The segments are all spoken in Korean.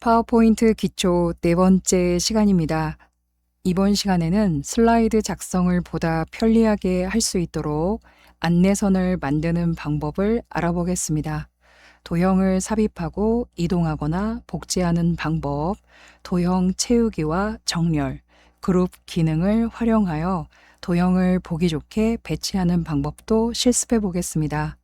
파워포인트 기초 네 번째 시간입니다. 이번 시간에는 슬라이드 작성을 보다 편리하게 할 수 있도록 안내선을 만드는 방법을 알아보겠습니다. 도형을 삽입하고 이동하거나 복제하는 방법, 도형 채우기와 정렬, 그룹 기능을 활용하여 도형을 보기 좋게 배치하는 방법도 실습해 보겠습니다.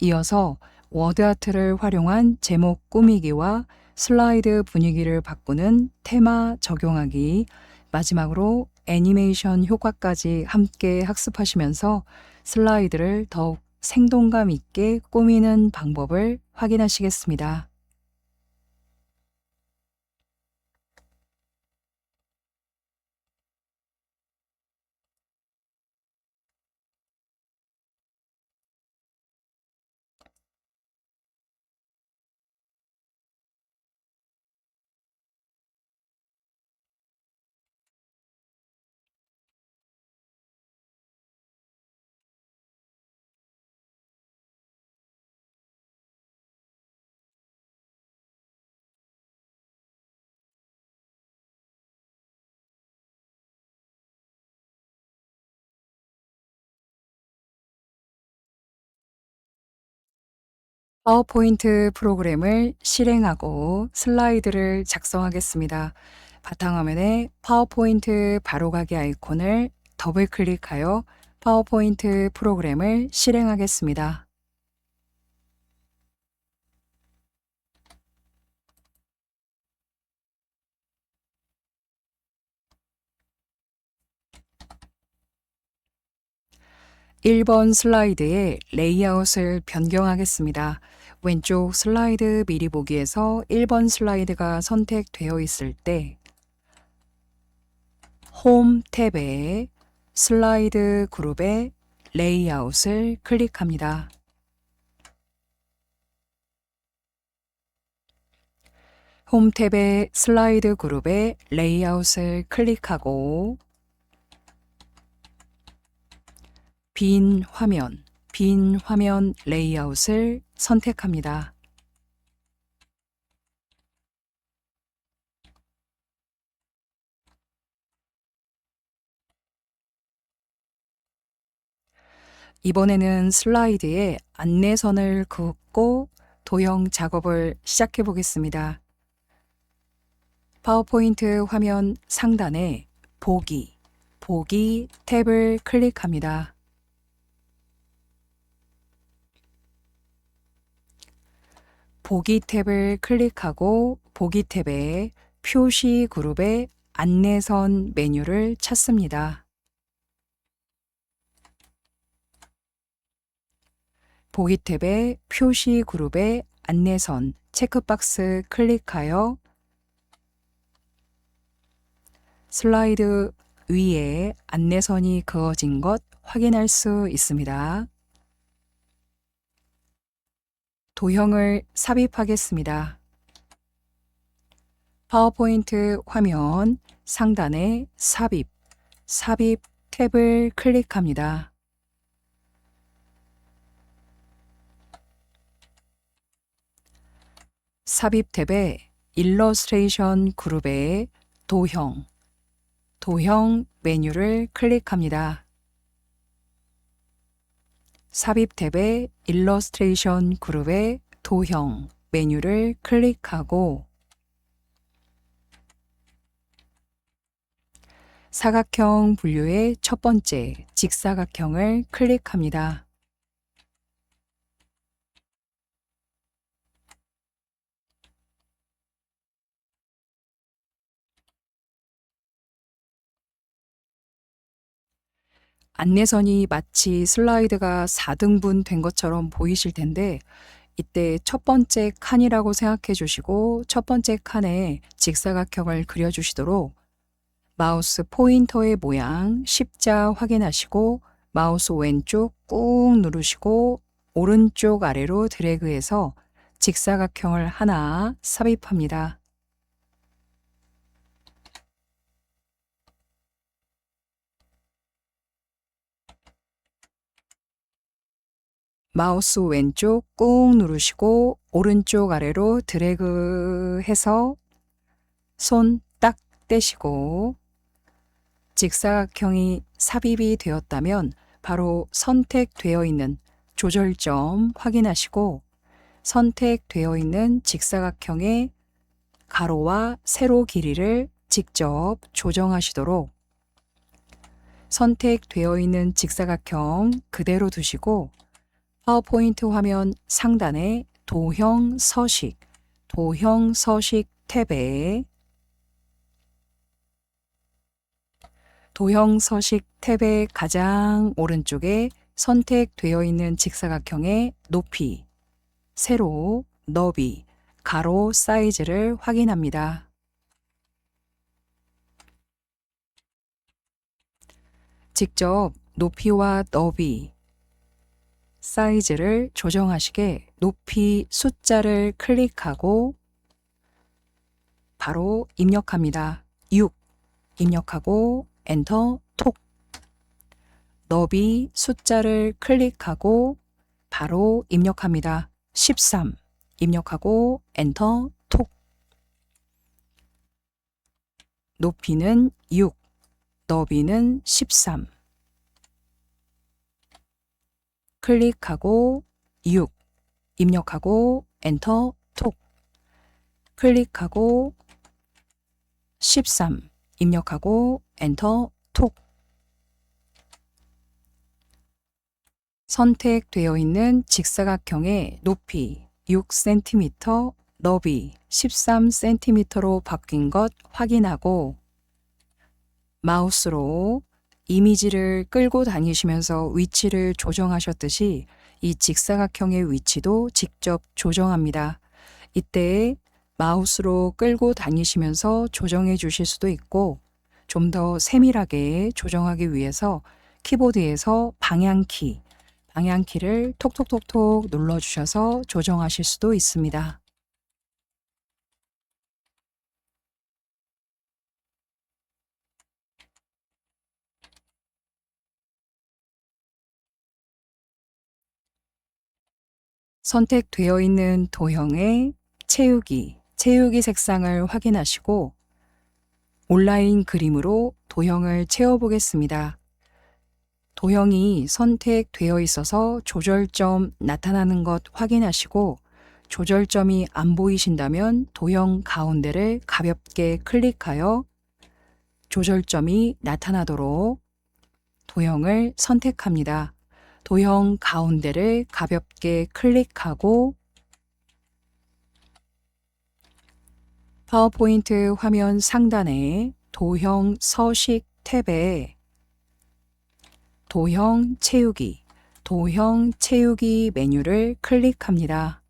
이어서 워드아트를 활용한 제목 꾸미기와 슬라이드 분위기를 바꾸는 테마 적용하기, 마지막으로 애니메이션 효과까지 함께 학습하시면서 슬라이드를 더욱 생동감 있게 꾸미는 방법을 확인하시겠습니다. 파워포인트 프로그램을 실행하고 슬라이드를 작성하겠습니다. 바탕화면에 파워포인트 바로가기 아이콘을 더블 클릭하여 파워포인트 프로그램을 실행하겠습니다. (1번) 슬라이드의 레이아웃을 변경하겠습니다. 왼쪽 슬라이드 미리 보기에서 1번 슬라이드가 선택되어 있을 때 홈 탭에 슬라이드 그룹의 레이아웃을 클릭합니다. 홈 탭의 슬라이드 그룹의 레이아웃을 클릭하고 빈 화면 레이아웃을 선택합니다. 이번에는 슬라이드에 안내선을 긋고 도형 작업을 시작해 보겠습니다. 파워포인트 화면 상단에 보기 탭을 클릭합니다. 보기 탭을 클릭하고 보기 탭에 표시 그룹의 안내선 메뉴를 찾습니다. 보기 탭에 표시 그룹의 안내선 체크박스 클릭하여 슬라이드 위에 안내선이 그어진 것 확인할 수 있습니다. 도형을 삽입하겠습니다. 파워포인트 화면 상단에 삽입 탭을 클릭합니다. 삽입 탭에 일러스트레이션 그룹의 도형 메뉴를 클릭합니다. 삽입 탭의 일러스트레이션 그룹의 도형 메뉴를 클릭하고 사각형 분류의 첫 번째 직사각형을 클릭합니다. 안내선이 마치 슬라이드가 4등분 된 것처럼 보이실 텐데 이때 첫 번째 칸이라고 생각해 주시고 첫 번째 칸에 직사각형을 그려주시도록 마우스 포인터의 모양 십자 확인하시고 마우스 왼쪽 꾹 누르시고 오른쪽 아래로 드래그해서 직사각형을 하나 삽입합니다. 마우스 왼쪽 꾹 누르시고 오른쪽 아래로 드래그해서 손 딱 떼시고 직사각형이 삽입이 되었다면 바로 선택되어 있는 조절점 확인하시고 선택되어 있는 직사각형의 가로와 세로 길이를 직접 조정하시도록 선택되어 있는 직사각형 그대로 두시고 파워포인트 화면 상단에 도형 서식 탭에 도형 서식 탭의 가장 오른쪽에 선택되어 있는 직사각형의 높이, 세로, 너비, 가로 사이즈를 확인합니다. 직접 높이와 너비, 사이즈를 조정하시게 높이 숫자를 클릭하고 바로 입력합니다. 6 입력하고 엔터 톡. 너비 숫자를 클릭하고 바로 입력합니다. 13 입력하고 엔터 톡. 높이는 6, 너비는 13. 클릭하고 6 입력하고 엔터 톡. 클릭하고 13 입력하고 엔터 톡. 선택되어 있는 직사각형의 높이 6cm, 너비 13cm로 바뀐 것 확인하고 마우스로 이미지를 끌고 다니시면서 위치를 조정하셨듯이 이 직사각형의 위치도 직접 조정합니다. 이때 마우스로 끌고 다니시면서 조정해 주실 수도 있고 좀 더 세밀하게 조정하기 위해서 키보드에서 방향키를 톡톡톡톡 눌러주셔서 조정하실 수도 있습니다. 선택되어 있는 도형의 채우기 색상을 확인하시고 온라인 그림으로 도형을 채워보겠습니다. 도형이 선택되어 있어서 조절점 나타나는 것 확인하시고 조절점이 안 보이신다면 도형 가운데를 가볍게 클릭하여 조절점이 나타나도록 도형을 선택합니다. 도형 가운데를 가볍게 클릭하고 파워포인트 화면 상단에 도형 서식 탭에 도형 채우기 메뉴를 클릭합니다.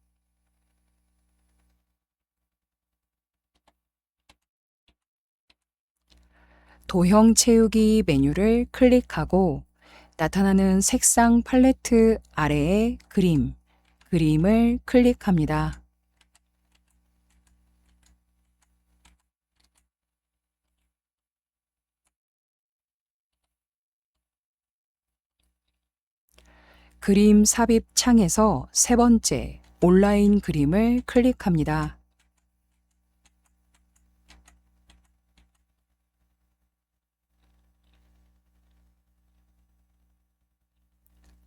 도형 채우기 메뉴를 클릭하고 나타나는 색상 팔레트 아래에 그림을 클릭합니다. 그림 삽입 창에서 세 번째 온라인 그림을 클릭합니다.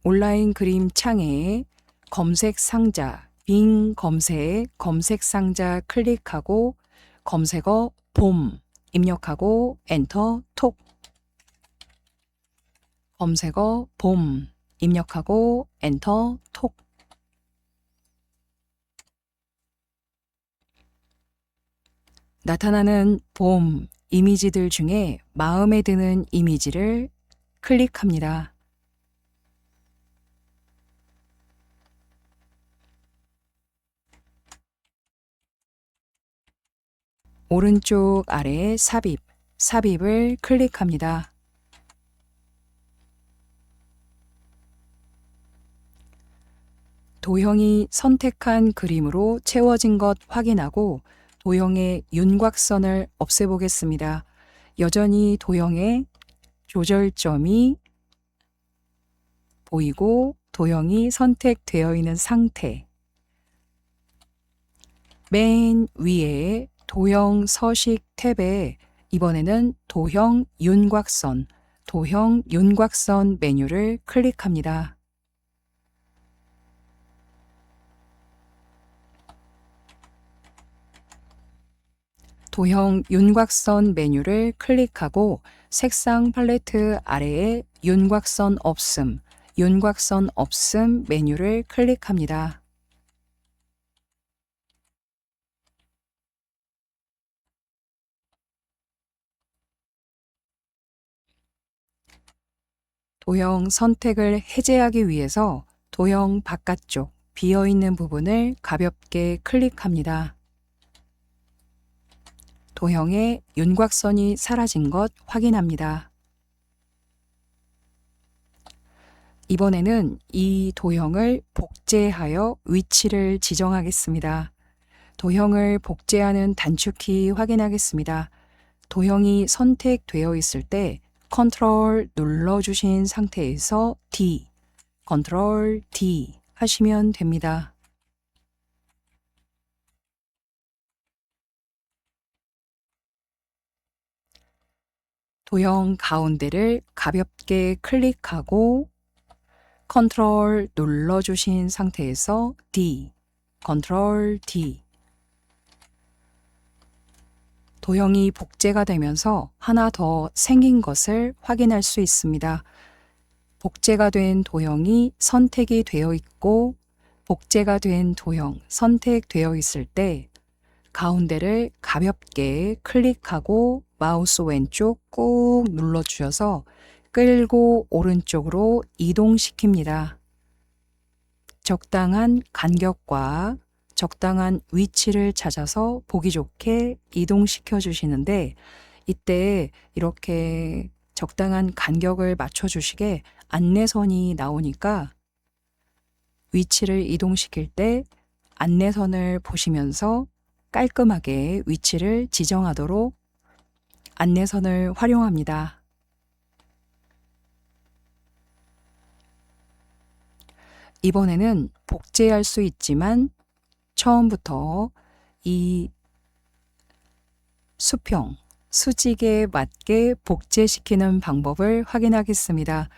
온라인 그림 창에 검색 상자, 빙 검색 상자 클릭하고 검색어 봄 입력하고 엔터 톡. 검색어 봄 입력하고 엔터 톡. 나타나는 봄 이미지들 중에 마음에 드는 이미지를 클릭합니다. 오른쪽 아래에 삽입을 클릭합니다. 도형이 선택한 그림으로 채워진 것 확인하고 도형의 윤곽선을 없애보겠습니다. 여전히 도형의 조절점이 보이고 도형이 선택되어 있는 상태. 맨 위에 도형 서식 탭에 이번에는 도형 윤곽선, 도형 윤곽선 메뉴를 클릭합니다. 도형 윤곽선 메뉴를 클릭하고 색상 팔레트 아래에 윤곽선 없음, 윤곽선 없음 메뉴를 클릭합니다. 도형 선택을 해제하기 위해서 도형 바깥쪽 비어있는 부분을 가볍게 클릭합니다. 도형의 윤곽선이 사라진 것 확인합니다. 이번에는 이 도형을 복제하여 위치를 지정하겠습니다. 도형을 복제하는 단축키 확인하겠습니다. 도형이 선택되어 있을 때 컨트롤 눌러주신 상태에서 D, 컨트롤 D 하시면 됩니다. 도형 가운데를 가볍게 클릭하고 컨트롤 눌러주신 상태에서 D, 컨트롤 D. 도형이 복제가 되면서 하나 더 생긴 것을 확인할 수 있습니다. 복제가 된 도형이 선택이 되어 있고 복제가 된 도형 선택되어 있을 때 가운데를 가볍게 클릭하고 마우스 왼쪽 꾹 눌러주셔서 끌고 오른쪽으로 이동시킵니다. 적당한 간격과 적당한 위치를 찾아서 보기 좋게 이동시켜 주시는데 이때 이렇게 적당한 간격을 맞춰 주시게 안내선이 나오니까 위치를 이동시킬 때 안내선을 보시면서 깔끔하게 위치를 지정하도록 안내선을 활용합니다. 이번에는 복제할 수 있지만 처음부터 이 수평, 수직에 맞게 복제시키는 방법을 확인하겠습니다.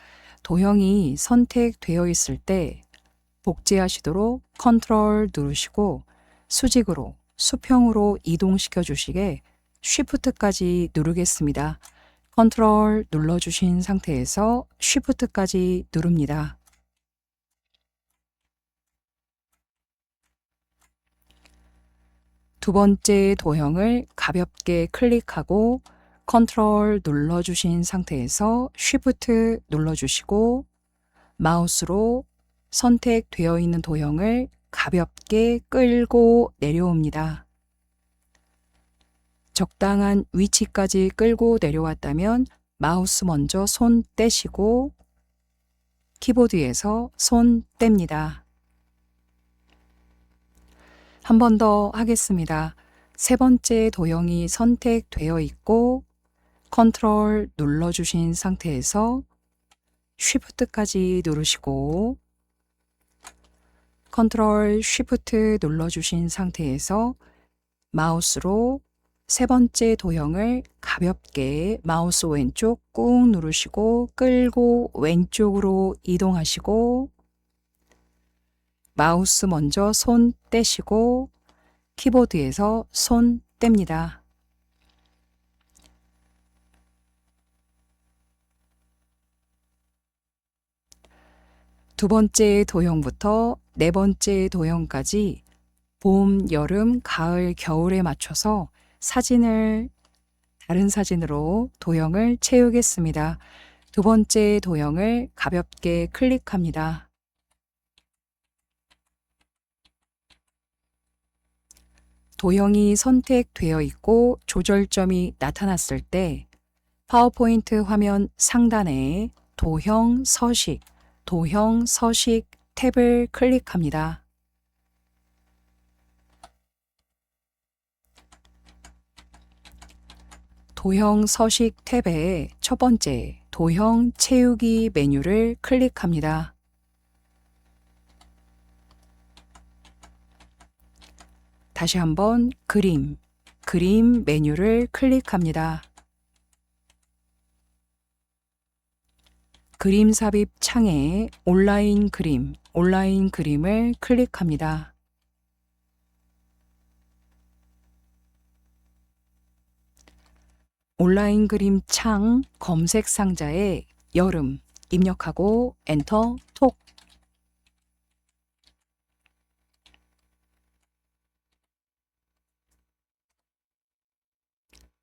도형이 선택되어 있을 때 복제하시도록 컨트롤 누르시고 수직으로, 수평으로 이동시켜 주시게 쉬프트까지 누르겠습니다. 컨트롤 눌러주신 상태에서 쉬프트까지 누릅니다. 두 번째 도형을 가볍게 클릭하고 컨트롤 눌러주신 상태에서 쉬프트 눌러주시고 마우스로 선택되어 있는 도형을 가볍게 끌고 내려옵니다. 적당한 위치까지 끌고 내려왔다면 마우스 먼저 손 떼시고 키보드에서 손 뗍니다. 한 번 더 하겠습니다. 세 번째 도형이 선택되어 있고 컨트롤 눌러주신 상태에서 쉬프트까지 누르시고 컨트롤 쉬프트 눌러주신 상태에서 마우스로 세 번째 도형을 가볍게 마우스 왼쪽 꾹 누르시고 끌고 왼쪽으로 이동하시고 마우스 먼저 손 떼시고 키보드에서 손 뗍니다. 두 번째 도형부터 네 번째 도형까지 봄, 여름, 가을, 겨울에 맞춰서 사진을 다른 사진으로 도형을 채우겠습니다. 두 번째 도형을 가볍게 클릭합니다. 도형이 선택되어 있고 조절점이 나타났을 때 파워포인트 화면 상단에 도형 서식 탭을 클릭합니다. 도형 서식 탭의 첫 번째 도형 채우기 메뉴를 클릭합니다. 다시 한번 그림 그림 메뉴를 클릭합니다. 그림 삽입 창에 온라인 그림을 클릭합니다. 온라인 그림 창 검색 상자에 여름 입력하고 엔터 톡.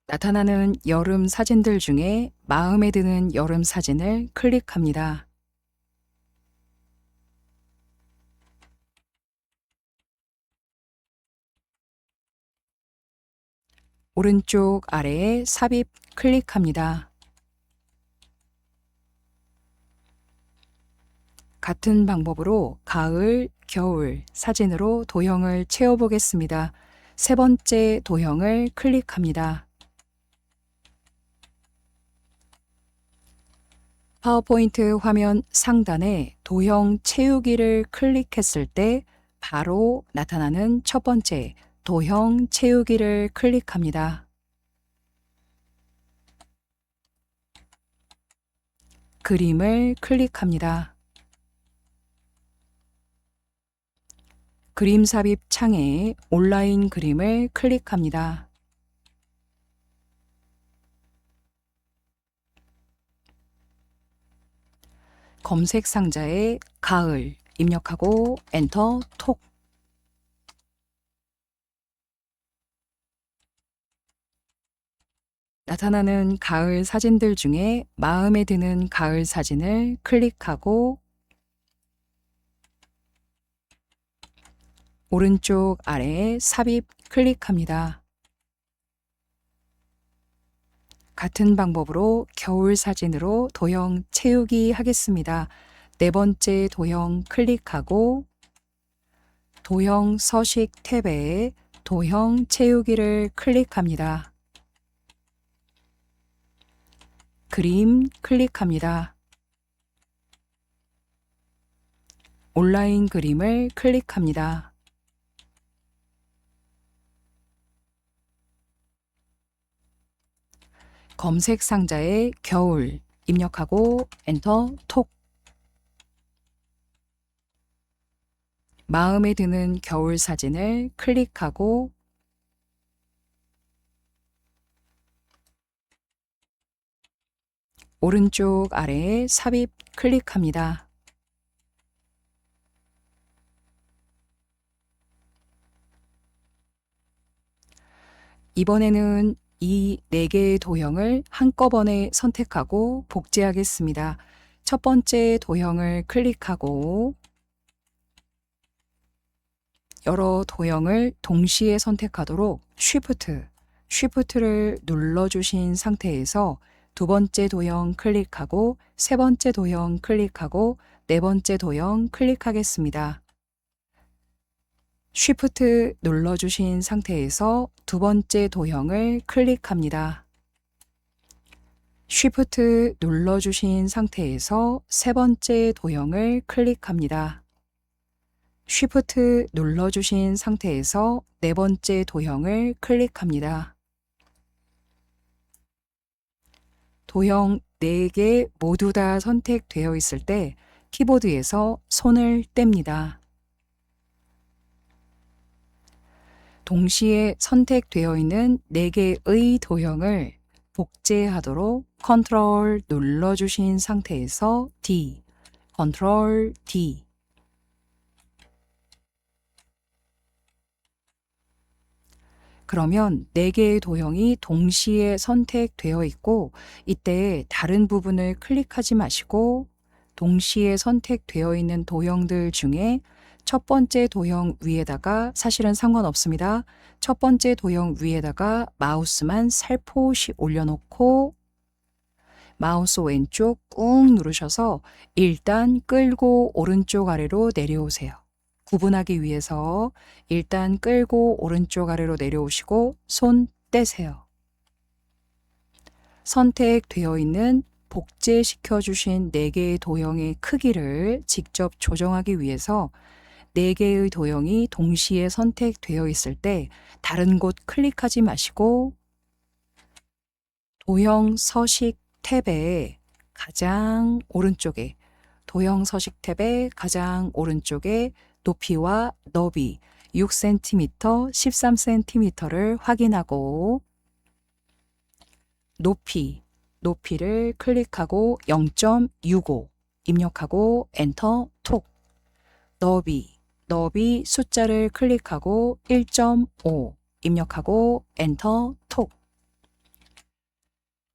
나타나는 여름 사진들 중에 마음에 드는 여름 사진을 클릭합니다. 오른쪽 아래에 삽입 클릭합니다. 같은 방법으로 가을, 겨울 사진으로 도형을 채워보겠습니다. 세 번째 도형을 클릭합니다. 파워포인트 화면 상단에 도형 채우기를 클릭했을 때 바로 나타나는 첫 번째 도형 채우기를 클릭합니다. 그림을 클릭합니다. 그림 삽입 창에 온라인 그림을 클릭합니다. 검색 상자에 가을 입력하고 엔터 톡. 나타나는 가을 사진들 중에 마음에 드는 가을 사진을 클릭하고 오른쪽 아래에 삽입 클릭합니다. 같은 방법으로 겨울 사진으로 도형 채우기 하겠습니다. 네 번째 도형 클릭하고 도형 서식 탭에 도형 채우기를 클릭합니다. 그림 클릭합니다. 온라인 그림을 클릭합니다. 검색 상자에 겨울 입력하고 엔터 톡. 마음에 드는 겨울 사진을 클릭하고 오른쪽 아래에 삽입 클릭합니다. 이번에는 이 4개의 도형을 한꺼번에 선택하고 복제하겠습니다. 첫 번째 도형을 클릭하고 여러 도형을 동시에 선택하도록 쉬프트를 눌러주신 상태에서 두 번째 도형 클릭하고 세 번째 도형 클릭하고 네 번째 도형 클릭하겠습니다. 쉬프트 눌러주신 상태에서 두 번째 도형을 클릭합니다. 쉬프트 눌러주신 상태에서 세 번째 도형을 클릭합니다. 쉬프트 눌러주신 상태에서 네 번째 도형을 클릭합니다. 도형 4개 모두 다 선택되어 있을 때 키보드에서 손을 뗍니다. 동시에 선택되어 있는 4개의 도형을 복제하도록 컨트롤 눌러주신 상태에서 컨트롤 D. 그러면 4개의 도형이 동시에 선택되어 있고 이때 다른 부분을 클릭하지 마시고 동시에 선택되어 있는 도형들 중에 첫 번째 도형 위에다가 사실은 상관없습니다. 첫 번째 도형 위에다가 마우스만 살포시 올려놓고 마우스 왼쪽 꾹 누르셔서 일단 끌고 오른쪽 아래로 내려오세요. 구분하기 위해서 일단 끌고 오른쪽 아래로 내려오시고 손 떼세요. 선택되어 있는 복제시켜 주신 4개의 도형의 크기를 직접 조정하기 위해서 4개의 도형이 동시에 선택되어 있을 때 다른 곳 클릭하지 마시고 도형 서식 탭의 가장 오른쪽에 도형 서식 탭의 가장 오른쪽에 높이와 너비 6cm, 13cm를 확인하고 높이를 클릭하고 0.65 입력하고 엔터 톡. 너비 숫자를 클릭하고 1.5 입력하고 엔터 톡.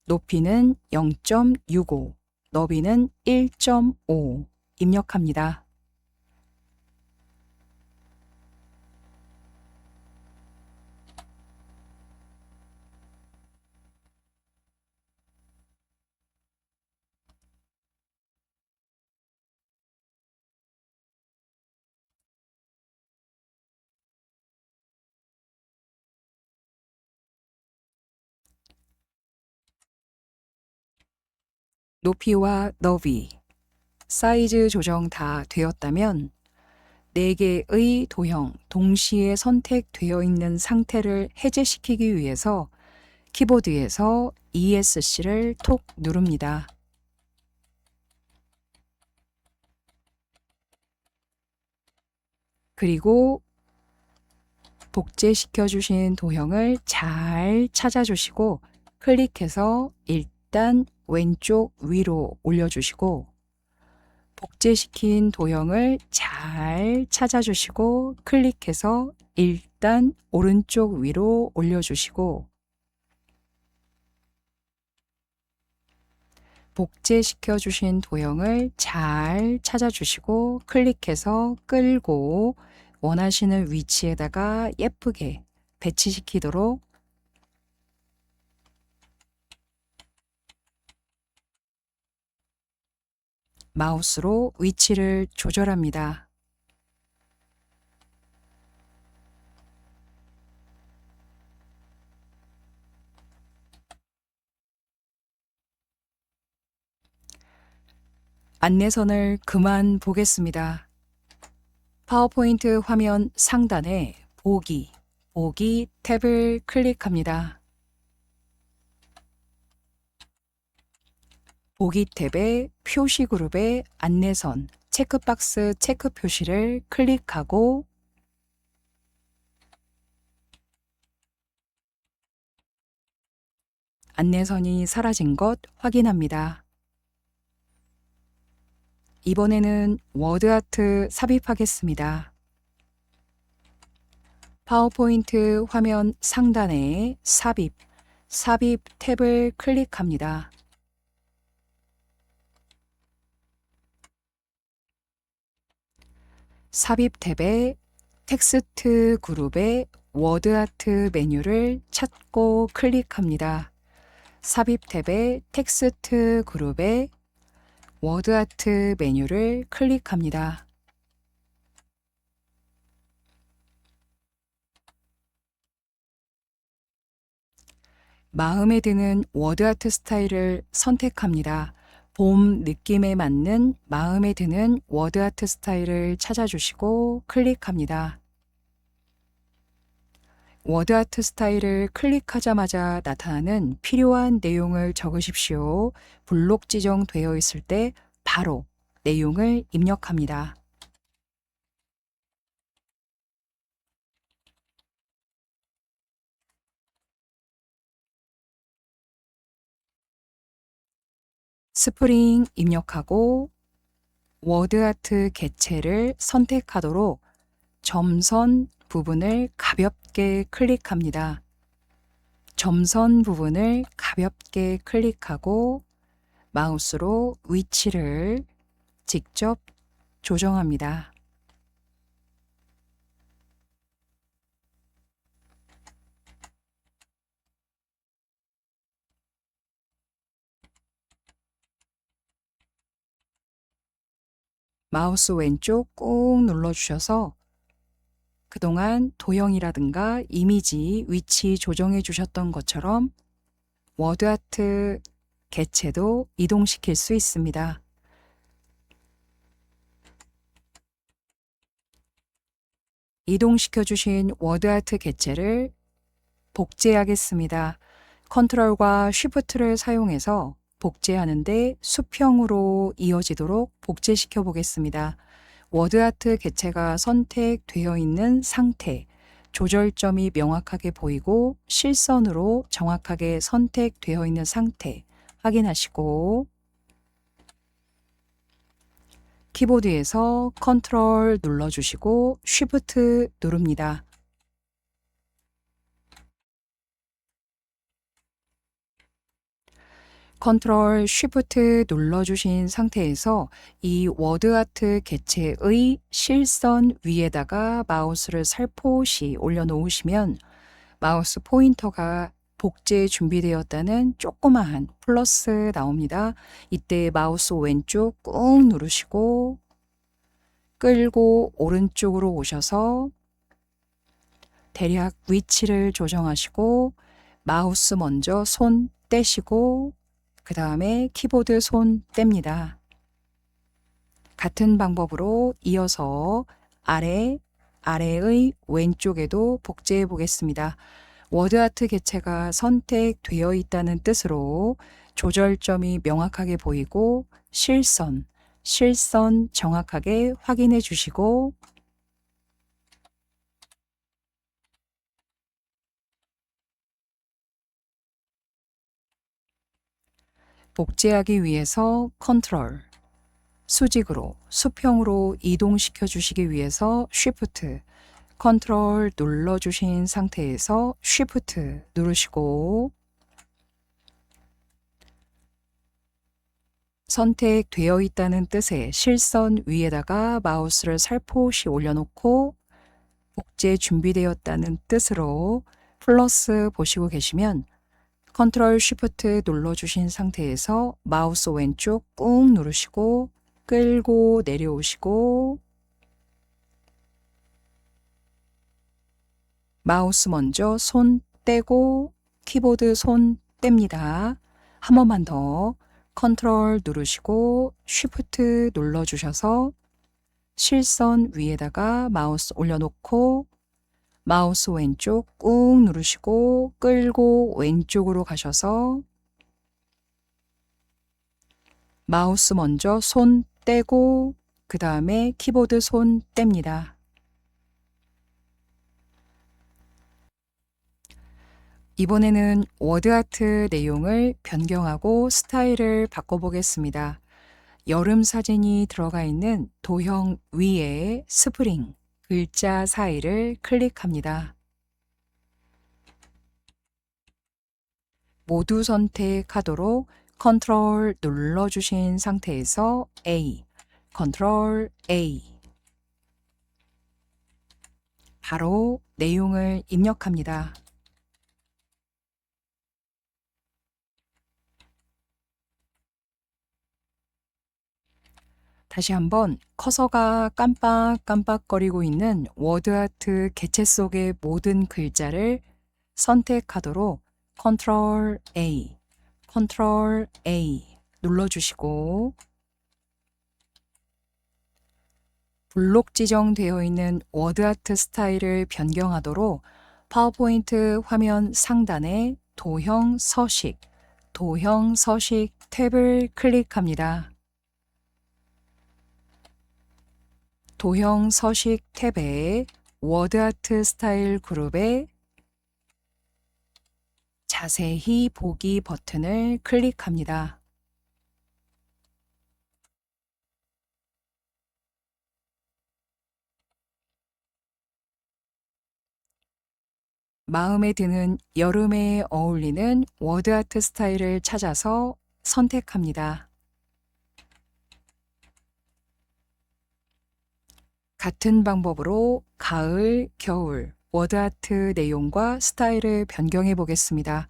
높이는 0.65, 너비는 1.5 입력합니다. 높이와 너비, 사이즈 조정 다 되었다면 4개의 도형 동시에 선택되어 있는 상태를 해제시키기 위해서 키보드에서 ESC를 톡 누릅니다. 그리고 복제시켜 주신 도형을 잘 찾아주시고 클릭해서 일단 왼쪽 위로 올려주시고 복제시킨 도형을 잘 찾아주시고 클릭해서 일단 오른쪽 위로 올려주시고 복제시켜 주신 도형을 잘 찾아주시고 클릭해서 끌고 원하시는 위치에다가 예쁘게 배치시키도록 마우스로 위치를 조절합니다. 안내선을 그만 보겠습니다. 파워포인트 화면 상단에 보기 탭을 클릭합니다. 보기 탭의 표시 그룹의 안내선 체크박스 체크 표시를 클릭하고 안내선이 사라진 것 확인합니다. 이번에는 워드아트 삽입하겠습니다. 파워포인트 화면 상단에 삽입 탭을 클릭합니다. 삽입 탭의 텍스트 그룹의 워드아트 메뉴를 찾고 클릭합니다. 삽입 탭의 텍스트 그룹의 워드아트 메뉴를 클릭합니다. 마음에 드는 워드아트 스타일을 선택합니다. 봄 느낌에 맞는 마음에 드는 워드아트 스타일을 찾아주시고 클릭합니다. 워드아트 스타일을 클릭하자마자 나타나는 필요한 내용을 적으십시오. 블록 지정되어 있을 때 바로 내용을 입력합니다. 스프링 입력하고 워드아트 개체를 선택하도록 점선 부분을 가볍게 클릭합니다. 점선 부분을 가볍게 클릭하고 마우스로 위치를 직접 조정합니다. 마우스 왼쪽 꾹 눌러주셔서 그동안 도형이라든가 이미지 위치 조정해 주셨던 것처럼 워드아트 개체도 이동시킬 수 있습니다. 이동시켜 주신 워드아트 객체를 복제하겠습니다. 컨트롤과 쉬프트를 사용해서 복제하는데 수평으로 이어지도록 복제시켜 보겠습니다. 워드아트 객체가 선택되어 있는 상태, 조절점이 명확하게 보이고 실선으로 정확하게 선택되어 있는 상태 확인하시고 키보드에서 컨트롤 눌러주시고 쉬프트 누릅니다. 컨트롤 쉬프트 눌러주신 상태에서 이 워드아트 객체의 실선 위에다가 마우스를 살포시 올려놓으시면 마우스 포인터가 복제 준비되었다는 조그마한 플러스 나옵니다. 이때 마우스 왼쪽 꾹 누르시고 끌고 오른쪽으로 오셔서 대략 위치를 조정하시고 마우스 먼저 손 떼시고 그 다음에 키보드 손 뗍니다. 같은 방법으로 이어서 아래의 왼쪽에도 복제해 보겠습니다. 워드아트 객체가 선택되어 있다는 뜻으로 조절점이 명확하게 보이고 실선 정확하게 확인해 주시고 복제하기 위해서 컨트롤, 수직으로, 수평으로 이동시켜 주시기 위해서 쉬프트, 컨트롤 눌러주신 상태에서 쉬프트 누르시고 선택되어 있다는 뜻의 실선 위에다가 마우스를 살포시 올려놓고 복제 준비되었다는 뜻으로 플러스 보시고 계시면 컨트롤 쉬프트 눌러주신 상태에서 마우스 왼쪽 꾹 누르시고 끌고 내려오시고 마우스 먼저 손 떼고 키보드 손 뗍니다. 한 번만 더 컨트롤 누르시고 쉬프트 눌러주셔서 실선 위에다가 마우스 올려놓고 마우스 왼쪽 꾹 누르시고 끌고 왼쪽으로 가셔서 마우스 먼저 손 떼고 그 다음에 키보드 손 뗍니다. 이번에는 워드아트 내용을 변경하고 스타일을 바꿔보겠습니다. 여름 사진이 들어가 있는 도형 위에 스프링, 글자 사이를 클릭합니다. 모두 선택하도록 컨트롤 눌러주신 상태에서 A, 컨트롤 A. 바로 내용을 입력합니다. 다시 한번 커서가 깜빡깜빡거리고 있는 워드아트 객체 속의 모든 글자를 선택하도록 컨트롤 A, 컨트롤 A 눌러주시고 블록 지정되어 있는 워드아트 스타일을 변경하도록 파워포인트 화면 상단에 도형 서식 탭을 클릭합니다. 도형 서식 탭에 워드아트 스타일 그룹에 자세히 보기 버튼을 클릭합니다. 마음에 드는 여름에 어울리는 워드아트 스타일을 찾아서 선택합니다. 같은 방법으로 가을, 겨울 워드아트 내용과 스타일을 변경해 보겠습니다.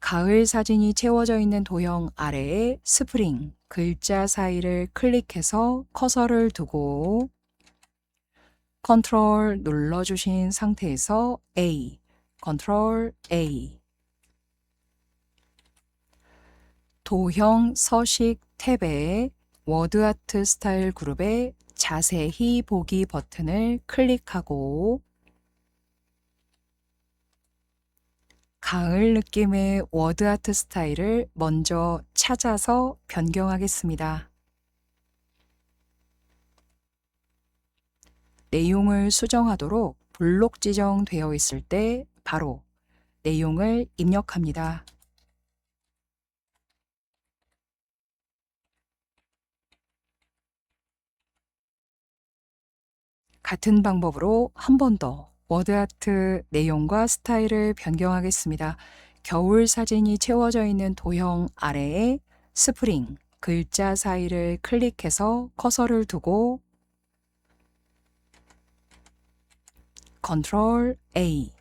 가을 사진이 채워져 있는 도형 아래에 스프링, 글자 사이를 클릭해서 커서를 두고 컨트롤 눌러주신 상태에서 A, 컨트롤 A. 도형 서식 탭에 워드아트 스타일 그룹에 자세히 보기 버튼을 클릭하고 가을 느낌의 워드 아트 스타일을 먼저 찾아서 변경하겠습니다. 내용을 수정하도록 블록 지정되어 있을 때 바로 내용을 입력합니다. 같은 방법으로 한 번 더 워드 아트 내용과 스타일을 변경하겠습니다. 겨울 사진이 채워져 있는 도형 아래에 스프링 글자 사이를 클릭해서 커서를 두고 컨트롤 A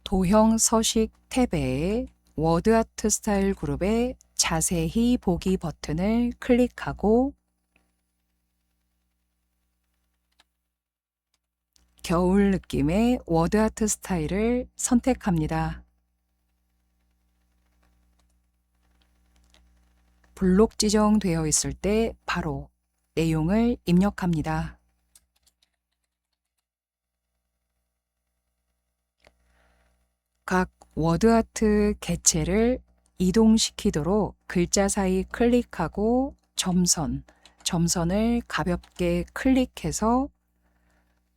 도형 서식 탭에 워드 아트 스타일 그룹의 자세히 보기 버튼을 클릭하고 겨울 느낌의 워드 아트 스타일을 선택합니다. 블록 지정되어 있을 때 바로 내용을 입력합니다. 각 워드 아트 개체를 이동시키도록 글자 사이 클릭하고 점선을 가볍게 클릭해서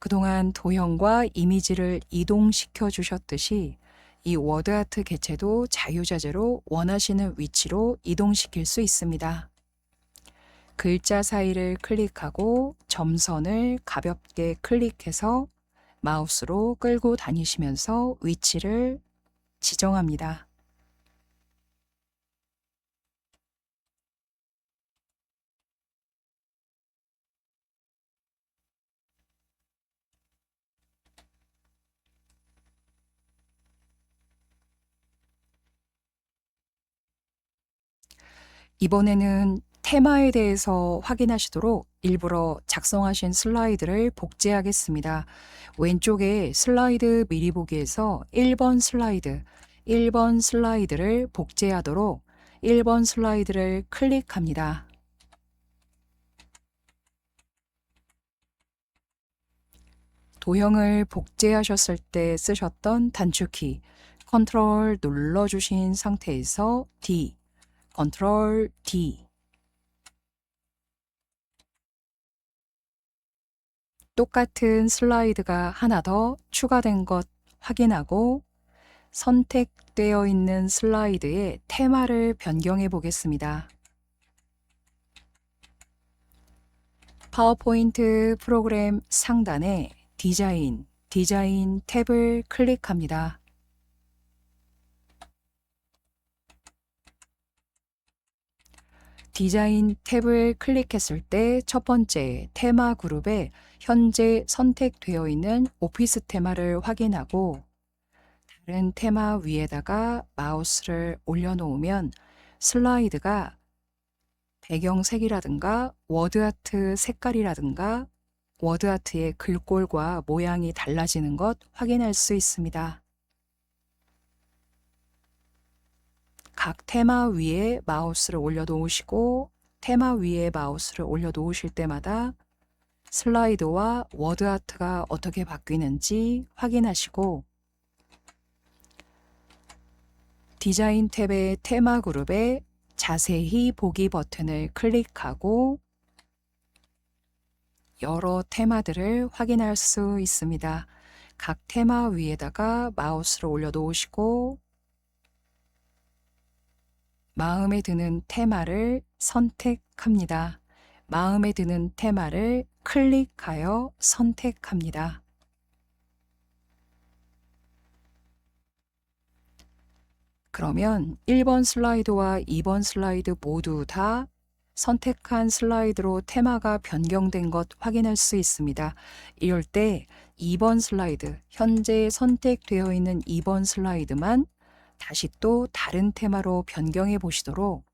그동안 도형과 이미지를 이동시켜 주셨듯이 이 워드 아트 개체도 자유자재로 원하시는 위치로 이동시킬 수 있습니다. 글자 사이를 클릭하고 점선을 가볍게 클릭해서 마우스로 끌고 다니시면서 위치를 지정합니다. 이번에는 테마에 대해서 확인하시도록 일부러 작성하신 슬라이드를 복제하겠습니다. 왼쪽에 슬라이드 미리 보기에서 1번 슬라이드를 복제하도록 1번 슬라이드를 클릭합니다. 도형을 복제하셨을 때 쓰셨던 단축키 컨트롤 눌러주신 상태에서 컨트롤 D 똑같은 슬라이드가 하나 더 추가된 것 확인하고 선택되어 있는 슬라이드의 테마를 변경해 보겠습니다. 파워포인트 프로그램 상단에 디자인 탭을 클릭합니다. 디자인 탭을 클릭했을 때 첫 번째 테마 그룹에 현재 선택되어 있는 오피스 테마를 확인하고 다른 테마 위에다가 마우스를 올려놓으면 슬라이드가 배경색이라든가 워드아트 색깔이라든가 워드아트의 글꼴과 모양이 달라지는 것 확인할 수 있습니다. 각 테마 위에 마우스를 올려놓으시고 테마 위에 마우스를 올려놓으실 때마다 슬라이드와 워드아트가 어떻게 바뀌는지 확인하시고 디자인 탭의 테마 그룹에 자세히 보기 버튼을 클릭하고 여러 테마들을 확인할 수 있습니다. 각 테마 위에다가 마우스를 올려놓으시고 마음에 드는 테마를 선택합니다. 마음에 드는 테마를 클릭하여 선택합니다. 그러면 1번 슬라이드와 2번 슬라이드 모두 다 선택한 슬라이드로 테마가 변경된 것 확인할 수 있습니다. 이럴 때 2번 슬라이드, 현재 선택되어 있는 2번 슬라이드만 다시 또 다른 테마로 변경해 보시도록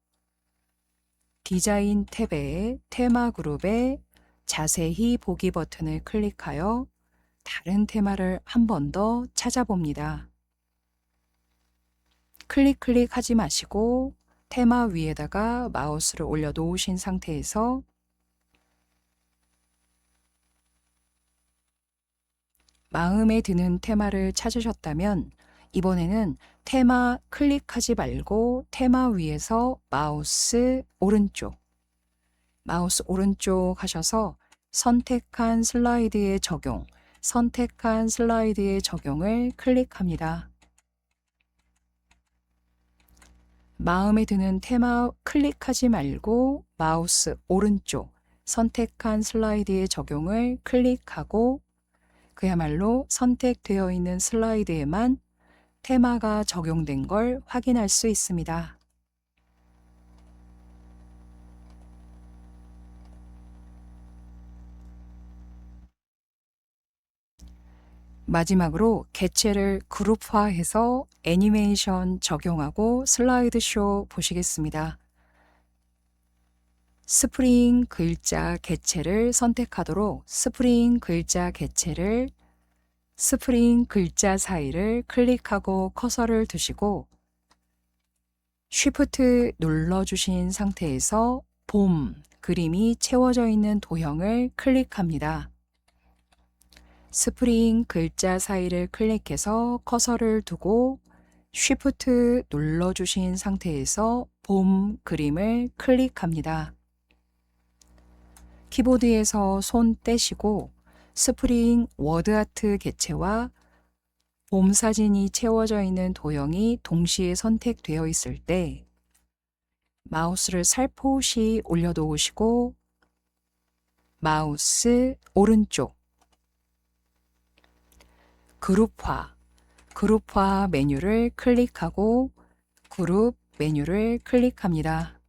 디자인 탭의 테마 그룹에 자세히 보기 버튼을 클릭하여 다른 테마를 한 번 더 찾아봅니다. 클릭하지 마시고 테마 위에다가 마우스를 올려 놓으신 상태에서 마음에 드는 테마를 찾으셨다면 이번에는 테마 클릭하지 말고 테마 위에서 마우스 오른쪽 하셔서 선택한 슬라이드의 적용을 클릭합니다. 마음에 드는 테마 클릭하지 말고 마우스 오른쪽 선택한 슬라이드의 적용을 클릭하고 그야말로 선택되어 있는 슬라이드에만 테마가 적용된 걸 확인할 수 있습니다. 마지막으로 개체를 그룹화해서 애니메이션 적용하고 슬라이드쇼 보시겠습니다. 스프링 글자 개체를 선택하도록 스프링 글자 사이를 클릭하고 커서를 두시고 쉬프트 눌러주신 상태에서 봄 그림이 채워져 있는 도형을 클릭합니다. 스프링 글자 사이를 클릭해서 커서를 두고 쉬프트 눌러주신 상태에서 봄 그림을 클릭합니다. 키보드에서 손 떼시고 스프링 워드아트 개체와 봄 사진이 채워져 있는 도형이 동시에 선택되어 있을 때 마우스를 살포시 올려놓으시고 마우스 오른쪽 그룹화 메뉴를 클릭하고 그룹 메뉴를 클릭합니다.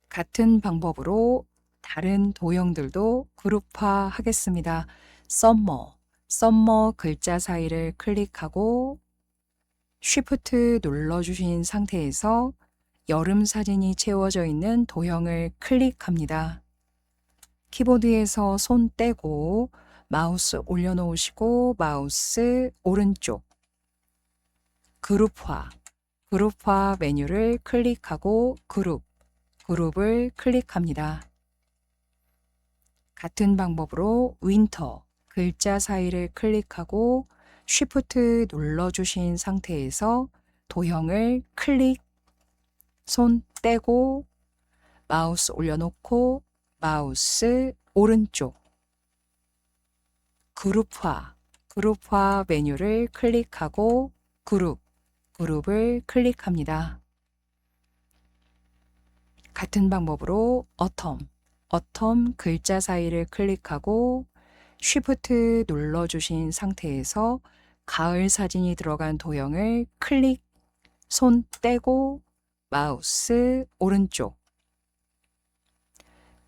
같은 방법으로 다른 도형들도 그룹화 하겠습니다. 썸머 글자 사이를 클릭하고 쉬프트 눌러주신 상태에서 여름 사진이 채워져 있는 도형을 클릭합니다. 키보드에서 손 떼고 마우스 올려놓으시고 마우스 오른쪽 그룹화 메뉴를 클릭하고 그룹을 클릭합니다. 같은 방법으로 윈터 글자 사이를 클릭하고 쉬프트 눌러주신 상태에서 도형을 손 떼고 마우스 올려놓고 마우스 오른쪽 그룹화 메뉴를 클릭하고 그룹을 클릭합니다. 같은 방법으로 어텀 글자 사이를 클릭하고 쉬프트 눌러주신 상태에서 가을 사진이 들어간 도형을 손 떼고 마우스 오른쪽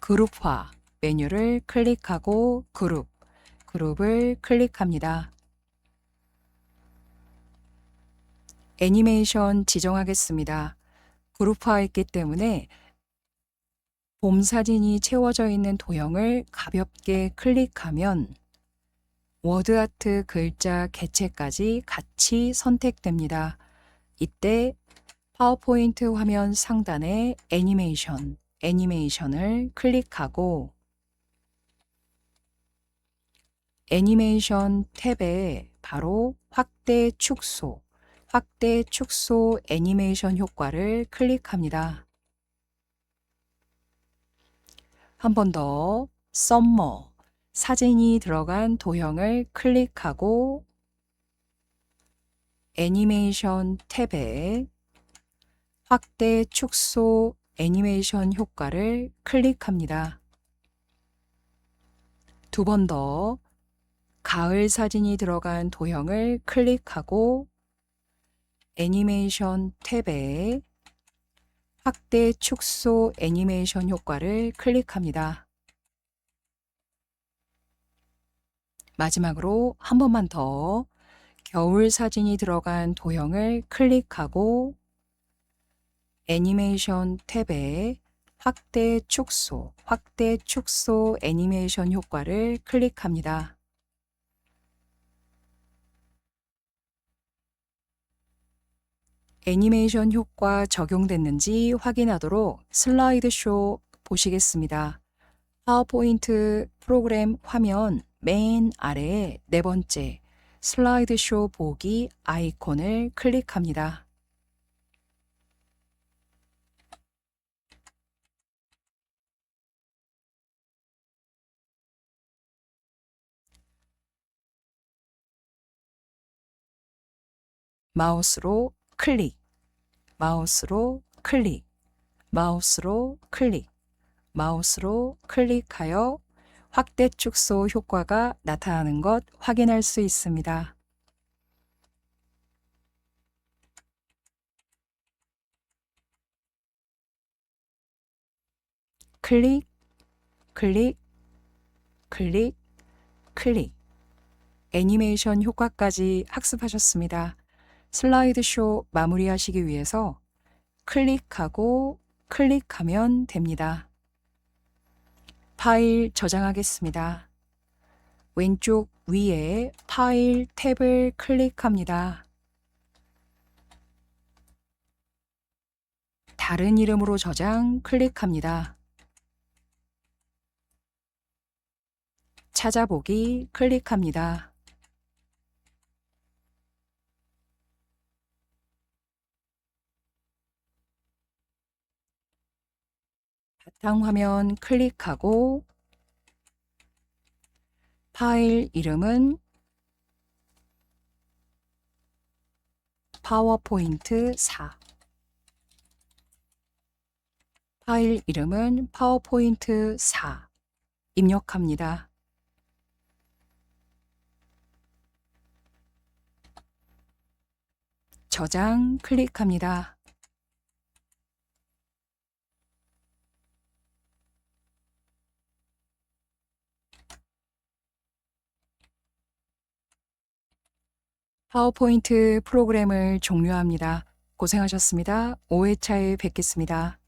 그룹화 메뉴를 클릭하고 그룹을 클릭합니다. 애니메이션 지정하겠습니다. 그룹화했기 때문에 봄 사진이 채워져 있는 도형을 가볍게 클릭하면 워드아트 글자 개체까지 같이 선택됩니다. 이때 파워포인트 화면 상단에 애니메이션을 클릭하고 애니메이션 탭에 바로 확대 축소 애니메이션 효과를 클릭합니다. 한 번 더 썸머 사진이 들어간 도형을 클릭하고 애니메이션 탭에 확대 축소 애니메이션 효과를 클릭합니다. 두 번 더 가을 사진이 들어간 도형을 클릭하고 애니메이션 탭에 확대 축소 애니메이션 효과를 클릭합니다. 마지막으로 한 번만 더 겨울 사진이 들어간 도형을 클릭하고 애니메이션 탭에 확대 축소 애니메이션 효과를 클릭합니다. 애니메이션 효과 적용됐는지 확인하도록 슬라이드쇼 보시겠습니다. 파워포인트 프로그램 화면 맨 아래에 네 번째 슬라이드쇼 보기 아이콘을 클릭합니다. 마우스로 클릭, 마우스로 클릭, 마우스로 클릭, 마우스로 클릭하여 확대 축소 효과가 나타나는 것 확인할 수 있습니다. 클릭, 클릭, 클릭, 클릭. 애니메이션 효과까지 학습하셨습니다. 슬라이드쇼 마무리하시기 위해서 클릭하고 클릭하면 됩니다. 파일 저장하겠습니다. 왼쪽 위에 파일 탭을 클릭합니다. 다른 이름으로 저장 클릭합니다. 찾아보기 클릭합니다. 바탕화면 클릭하고 파일 이름은 파워포인트 4. 파일 이름은 파워포인트 4. 입력합니다. 저장 클릭합니다. 파워포인트 프로그램을 종료합니다. 고생하셨습니다. 5회차에 뵙겠습니다.